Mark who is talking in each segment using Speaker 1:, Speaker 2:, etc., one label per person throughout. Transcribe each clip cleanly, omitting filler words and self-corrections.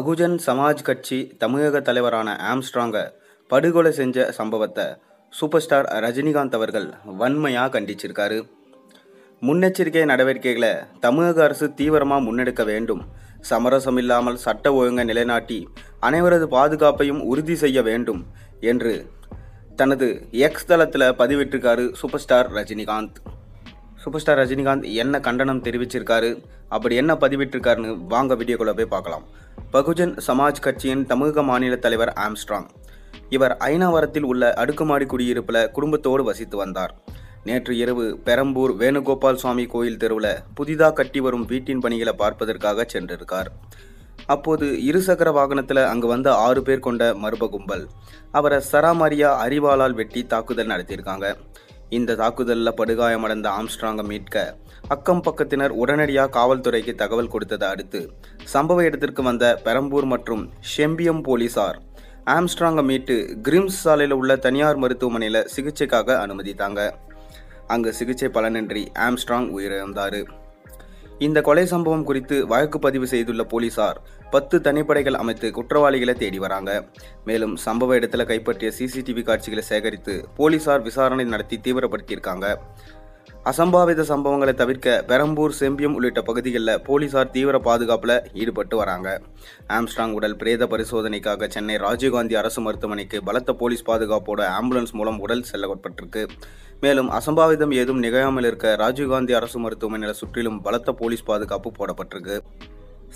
Speaker 1: பகுஜன் சமாஜ் கட்சி தமிழக தலைவரான ஆம்ஸ்ட்ராங்கை படுகொலை செஞ்ச சம்பவத்தை சூப்பர் ஸ்டார் ரஜினிகாந்த் அவர்கள் வன்மையாக கண்டிச்சிருக்காரு. முன்னெச்சரிக்கை நடவடிக்கைகளை தமிழக அரசு தீவிரமாக முன்னெடுக்க வேண்டும், சமரசம் இல்லாமல் சட்ட ஒழுங்கை நிலைநாட்டி அனைவரது பாதுகாப்பையும் உறுதி செய்ய வேண்டும் என்று தனது எக்ஸ் தளத்தில் பதிவிட்டிருக்காரு super star Rajinikanth. Super star Rajinikanth என்ன கண்டனம் தெரிவிச்சிருக்காரு, அப்படி என்ன பதிவிட்டிருக்காருன்னு வாங்க வீடியோக்குள்ள போய் பார்க்கலாம். பகுஜன் சமாஜ் கட்சியின் தமிழக மாநில தலைவர் ஆம்ஸ்ட்ராங். இவர் ஐனாவரத்தில் உள்ள அடுக்குமாடி குடியிருப்பில் குடும்பத்தோடு வசித்து வந்தார். நேற்று இரவு பெரம்பூர் வேணுகோபால் சுவாமி கோயில் தெருவில் புதிதாக கட்டி வரும் வீட்டின் பணிகளை பார்ப்பதற்காக சென்றிருக்கார். அப்போது இருசக்கர வாகனத்தில் அங்கு வந்த 6 பேர் கொண்ட மர்ம கும்பல் அவரை சராமாரியா அரிவாளால் வெட்டி தாக்குதல் நடத்தியிருக்காங்க. இந்த தாக்குதலில் படுகாயமடைந்த ஆம்ஸ்ட்ராங்கை மீட்க அக்கம் பக்கத்தினர் உடனடியாக காவல்துறைக்கு தகவல் கொடுத்ததை அடுத்து சம்பவ இடத்திற்கு வந்த பெரம்பூர் மற்றும் ஷெம்பியம் போலீசார் ஆம்ஸ்ட்ராங்கை மீட்டு கிரிம்ஸ் சாலையில் உள்ள தனியார் மருத்துவமனையில் சிகிச்சைக்காக அனுமதித்தாங்க. அங்கு சிகிச்சை பலனின்றி ஆம்ஸ்ட்ராங் உயிரிழந்தார். இந்த கொலை சம்பவம் குறித்து வழக்கு பதிவு செய்துள்ள போலீசார் 10 தனிப்படைகள் அமைத்து குற்றவாளிகளை தேடி வராங்க. மேலும் சம்பவ இடத்துல கைப்பற்றிய சிசிடிவி காட்சிகளை சேகரித்து போலீசார் விசாரணை நடத்தி தீவிரப்படுத்தியிருக்காங்க. அசம்பாவித சம்பவங்களை தவிர்க்க பெரம்பூர் செம்பியம் உள்ளிட்ட பகுதிகளில் போலீசார் தீவிர பாதுகாப்பில் ஈடுபட்டு வராங்க. ஆம்ஸ்ட்ராங் உடல் பிரேத பரிசோதனைக்காக சென்னை ராஜீவ்காந்தி அரசு மருத்துவமனைக்கு பலத்த போலீஸ் பாதுகாப்போட ஆம்புலன்ஸ் மூலம் உடல் செல்லப்பட்டிருக்கு. மேலும் அசம்பாவிதம் ஏதும் நிகழாமல் இருக்க ராஜீவ்காந்தி அரசு மருத்துவமனையில் சுற்றிலும் பலத்த போலீஸ் பாதுகாப்பு போடப்பட்டிருக்கு.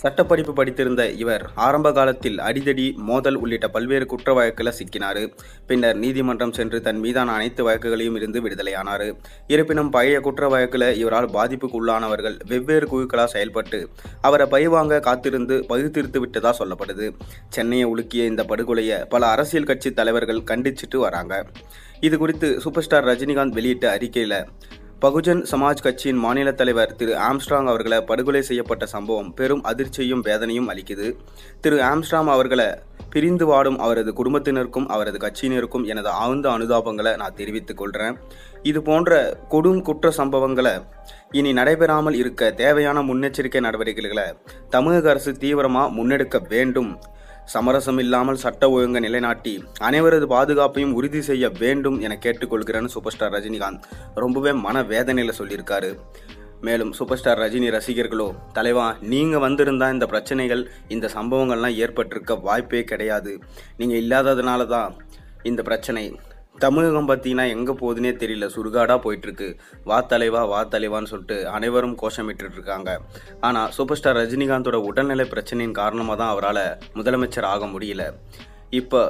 Speaker 1: சட்டப்படிப்பு படித்திருந்த இவர் ஆரம்ப காலத்தில் அடிதடி, மோதல் உள்ளிட்ட பல்வேறு குற்ற வழக்கில் சிக்கினார். பின்னர் நீதிமன்றம் சென்று தன் மீதான அனைத்து வழக்குகளையும் இருந்து விடுதலையானார். இருப்பினும் பழைய குற்ற வழக்கில் இவரால் பாதிப்புக்கு உள்ளானவர்கள் வெவ்வேறு குழுக்களாக செயல்பட்டு அவரை பழிவாங்க காத்திருந்து பகுத்தீர்த்து விட்டதா சொல்லப்படுது. சென்னையை உலுக்கிய இந்த படுகொலையை பல அரசியல் கட்சி தலைவர்கள் கண்டிச்சிட்டு வராங்க. இது குறித்து சூப்பர் ஸ்டார் ரஜினிகாந்த் வெளியிட்ட அறிக்கையில் பகுஜன் சமாஜ் கட்சியின் மாநில தலைவர் திரு ஆம்ஸ்ட்ராங் அவர்களை படுகொலை செய்யப்பட்ட சம்பவம் பெரும் அதிர்ச்சியும் வேதனையும் அளிக்குது. திரு ஆம்ஸ்ட்ராங் அவர்களை பிரிந்து வாடும் அவரது குடும்பத்தினருக்கும் அவரது கட்சியினருக்கும் எனது ஆழ்ந்த அனுதாபங்களை நான் தெரிவித்துக் கொள்கிறேன். இது போன்ற கொடும் குற்ற சம்பவங்களை இனி நடைபெறாமல் இருக்க தேவையான முன்னெச்சரிக்கை நடவடிக்கைகளை தமிழக அரசு தீவிரமாக முன்னெடுக்க வேண்டும், சமரசம் இல்லாமல் சட்ட ஒழுங்கை நிலைநாட்டி அனைவரது பாதுகாப்பையும் உறுதி செய்ய வேண்டும் என கேட்டுக்கொள்கிறேன்னு சூப்பர் ஸ்டார் ரஜினிகாந்த் ரொம்பவே மனவேதனையில் சொல்லியிருக்காரு. மேலும் சூப்பர் ஸ்டார் ரஜினி ரசிகர்களோ, தலைவா நீங்கள் வந்திருந்தா இந்த பிரச்சனைகள், இந்த சம்பவங்கள்லாம் ஏற்பட்டிருக்க வாய்ப்பே கிடையாது, நீங்கள் இல்லாததுனால தான் இந்த பிரச்சனை. தமிழகம் பார்த்தீங்கன்னா எங்கே போகுதுன்னே தெரியல, சுடுகாடாக போயிட்டுருக்கு. வா தலைவான்னு சொல்லிட்டு அனைவரும் கோஷமிட்டு இருக்காங்க. ஆனால் சூப்பர் ஸ்டார் ரஜினிகாந்தோட உடல்நிலை பிரச்சனையின் காரணமாக தான் அவரால் முதலமைச்சர் ஆக முடியல. இப்போ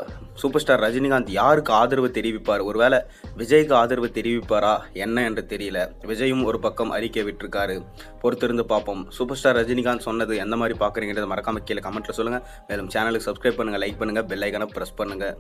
Speaker 1: சூப்பர் ஸ்டார் ரஜினிகாந்த் யாருக்கு ஆதரவு தெரிவிப்பார்? ஒருவேளை விஜய்க்கு ஆதரவு தெரிவிப்பாரா என்ன என்று தெரியல. விஜயும் ஒரு பக்கம் அறிக்கை விட்டிருக்காரு. பொறுத்திருந்து பார்ப்போம். சூப்பர் ஸ்டார் ரஜினிகாந்த் சொன்னது எந்த மாதிரி பார்க்குறீங்கிறது மறக்காம கீழே கமெண்ட்டில் சொல்லுங்கள். மேலும் சேனலுக்கு சப்ஸ்கிரைப் பண்ணுங்கள், லைக் பண்ணுங்கள், பெல் ஐக்கானை ப்ரெஸ் பண்ணுங்கள்.